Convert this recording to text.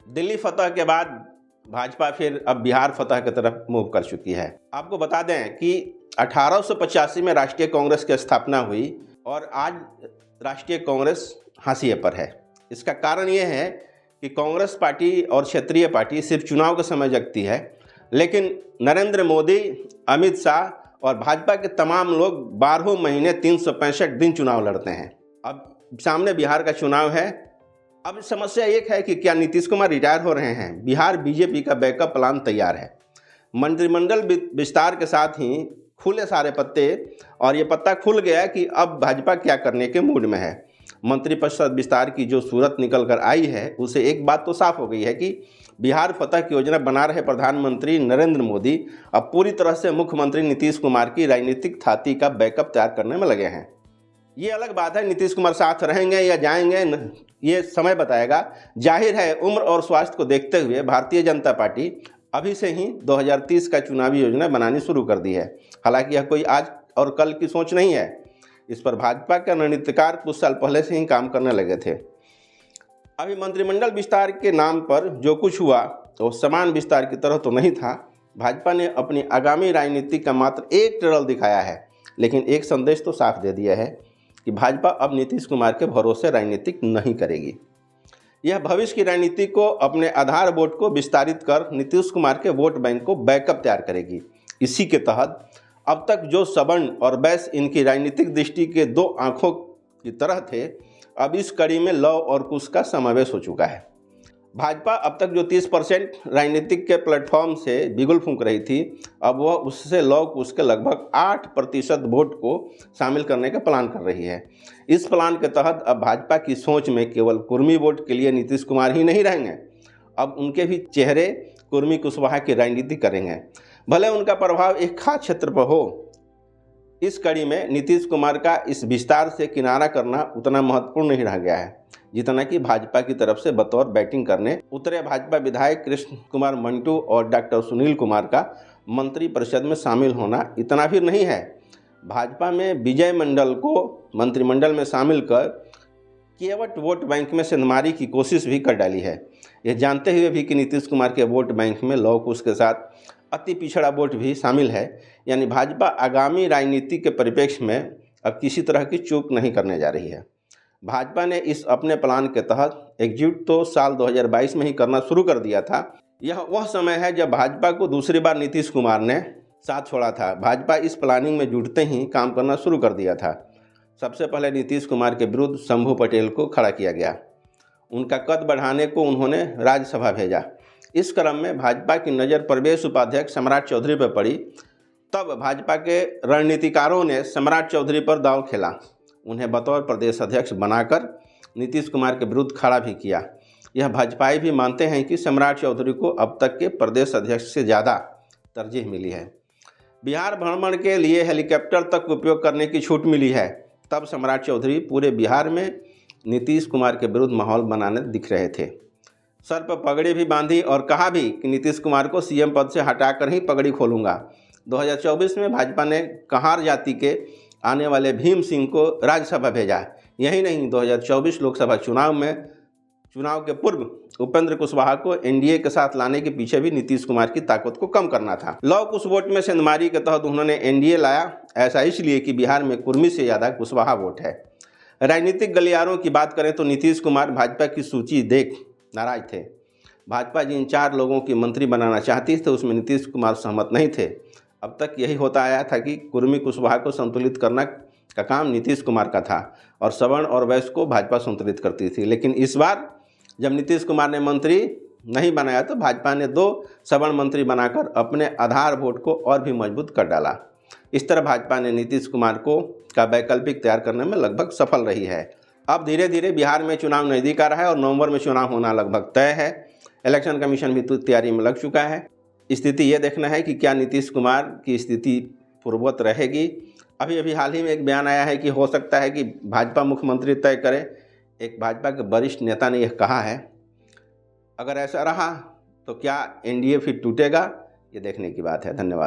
दिल्ली फतह के बाद भाजपा फिर अब बिहार फतह की तरफ मूव कर चुकी है। आपको बता दें कि 1885 में राष्ट्रीय कांग्रेस की स्थापना हुई और आज राष्ट्रीय कांग्रेस हाशिए पर है। इसका कारण ये है कि कांग्रेस पार्टी और क्षेत्रीय पार्टी सिर्फ चुनाव के समय जगती है, लेकिन नरेंद्र मोदी, अमित शाह और भाजपा के तमाम लोग 12 महीने 365 दिन चुनाव लड़ते हैं। अब सामने बिहार का चुनाव है। अब समस्या एक है कि क्या नीतीश कुमार रिटायर हो रहे हैं? बिहार बीजेपी का बैकअप प्लान तैयार है। मंत्रिमंडल विस्तार के साथ ही खुले सारे पत्ते और ये पत्ता खुल गया कि अब भाजपा क्या करने के मूड में है। मंत्रिपरिषद विस्तार की जो सूरत निकल कर आई है, उसे एक बात तो साफ हो गई है कि बिहार फतह की योजना बना रहे प्रधानमंत्री नरेंद्र मोदी अब पूरी तरह से मुख्यमंत्री नीतीश कुमार की राजनीतिक थाती का बैकअप तैयार करने में लगे हैं। ये अलग बात है नीतीश कुमार साथ रहेंगे या जाएंगे, ये समय बताएगा। जाहिर है उम्र और स्वास्थ्य को देखते हुए भारतीय जनता पार्टी अभी से ही 2030 का चुनावी योजना बनानी शुरू कर दी है। हालांकि यह कोई आज और कल की सोच नहीं है। इस पर भाजपा के रणनीतिकार कुछ साल पहले से ही काम करने लगे थे। अभी मंत्रिमंडल विस्तार के नाम पर जो कुछ हुआ तो समान विस्तार की तरह तो नहीं था। भाजपा ने अपनी आगामी राजनीति का मात्र एक ट्रेलर दिखाया है, लेकिन एक संदेश तो साफ दे दिया है कि भाजपा अब नीतीश कुमार के भरोसे राजनीति नहीं करेगी। यह भविष्य की राजनीति को अपने आधार वोट को विस्तारित कर नीतीश कुमार के वोट बैंक को बैकअप तैयार करेगी। इसी के तहत अब तक जो सवर्ण और वैश्य इनकी राजनीतिक दृष्टि के दो आंखों की तरह थे, अब इस कड़ी में लव और कुश का समावेश हो चुका है। भाजपा अब तक जो 30% राजनीतिक के प्लेटफॉर्म से बिगुल फूंक रही थी, अब वह उससे लव कुश के लगभग 8% वोट को शामिल करने का प्लान कर रही है। इस प्लान के तहत अब भाजपा की सोच में केवल कुर्मी वोट के लिए नीतीश कुमार ही नहीं रहेंगे, अब उनके भी चेहरे कुर्मी कुशवाहा की राजनीति करेंगे, भले उनका प्रभाव एक खास क्षेत्र पर हो। इस कड़ी में नीतीश कुमार का इस विस्तार से किनारा करना उतना महत्वपूर्ण नहीं रह गया है जितना कि भाजपा की तरफ से बतौर बैटिंग करने उतरे भाजपा विधायक कृष्ण कुमार मंटू और डॉक्टर सुनील कुमार का मंत्रिपरिषद में शामिल होना इतना भी नहीं है। भाजपा में विजय मंडल को मंत्रिमंडल में शामिल कर केवट वोट बैंक में सेंधमारी की कोशिश भी कर डाली है, यह जानते हुए भी कि नीतीश कुमार के वोट बैंक में लव कुश के साथ अति पिछड़ा वोट भी शामिल है। यानी भाजपा आगामी राजनीति के परिप्रेक्ष्य में अब किसी तरह की चूक नहीं करने जा रही है। भाजपा ने इस अपने प्लान के तहत एग्जीक्यूट तो साल 2022 में ही करना शुरू कर दिया था। यह वह समय है जब भाजपा को दूसरी बार नीतीश कुमार ने साथ छोड़ा था। भाजपा इस प्लानिंग में जुटते ही काम करना शुरू कर दिया था। सबसे पहले नीतीश कुमार के विरुद्ध शंभू पटेल को खड़ा किया गया। उनका कद बढ़ाने को उन्होंने राज्यसभा भेजा। इस क्रम में भाजपा की नज़र प्रदेश उपाध्यक्ष सम्राट चौधरी पर पड़ी। तब भाजपा के रणनीतिकारों ने सम्राट चौधरी पर दांव खेला, उन्हें बतौर प्रदेश अध्यक्ष बनाकर नीतीश कुमार के विरुद्ध खड़ा भी किया। यह भाजपाई भी मानते हैं कि सम्राट चौधरी को अब तक के प्रदेश अध्यक्ष से ज़्यादा तरजीह मिली है। बिहार भ्रमण के लिए हेलीकॉप्टर तक उपयोग करने की छूट मिली है। तब सम्राट चौधरी पूरे बिहार में नीतीश कुमार के विरुद्ध माहौल बनाने दिख रहे थे। सर पर पगड़ी भी बांधी और कहा भी कि नीतीश कुमार को सीएम पद से हटाकर ही पगड़ी खोलूंगा। 2024 में भाजपा ने कहार जाति के आने वाले भीम सिंह को राज्यसभा भेजा। यही नहीं, 2024 लोकसभा चुनाव के पूर्व उपेंद्र कुशवाहा को एनडीए के साथ लाने के पीछे भी नीतीश कुमार की ताकत को कम करना था। लव कुश वोट में सेंधमारी के तहत उन्होंने एनडीए लाया, ऐसा इसलिए कि बिहार में कुर्मी से ज़्यादा कुशवाहा वोट है। राजनीतिक गलियारों की बात करें तो नीतीश कुमार भाजपा की सूची देख नाराज थे। भाजपा जिन 4 लोगों की मंत्री बनाना चाहती थी उसमें नीतीश कुमार सहमत नहीं थे। अब तक यही होता आया था कि कुर्मी कुशवाहा को संतुलित करना का काम नीतीश कुमार का था और सवर्ण और वैश्य को भाजपा संतुलित करती थी। लेकिन इस बार जब नीतीश कुमार ने मंत्री नहीं बनाया तो भाजपा ने 2 सवर्ण मंत्री बनाकर अपने आधार वोट को और भी मजबूत कर डाला। इस तरह भाजपा ने नीतीश कुमार को का वैकल्पिक तैयार करने में लगभग सफल रही है। अब धीरे धीरे बिहार में चुनाव नज़दीक आ रहा है और नवंबर में चुनाव होना लगभग तय है। इलेक्शन कमीशन भी तैयारी में लग चुका है। स्थिति ये देखना है कि क्या नीतीश कुमार की स्थिति पूर्ववत रहेगी। अभी हाल ही में एक बयान आया है कि हो सकता है कि भाजपा मुख्यमंत्री तय करे। एक भाजपा के वरिष्ठ नेता ने यह कहा है। अगर ऐसा रहा तो क्या एनडीए फिर टूटेगा, ये देखने की बात है। धन्यवाद।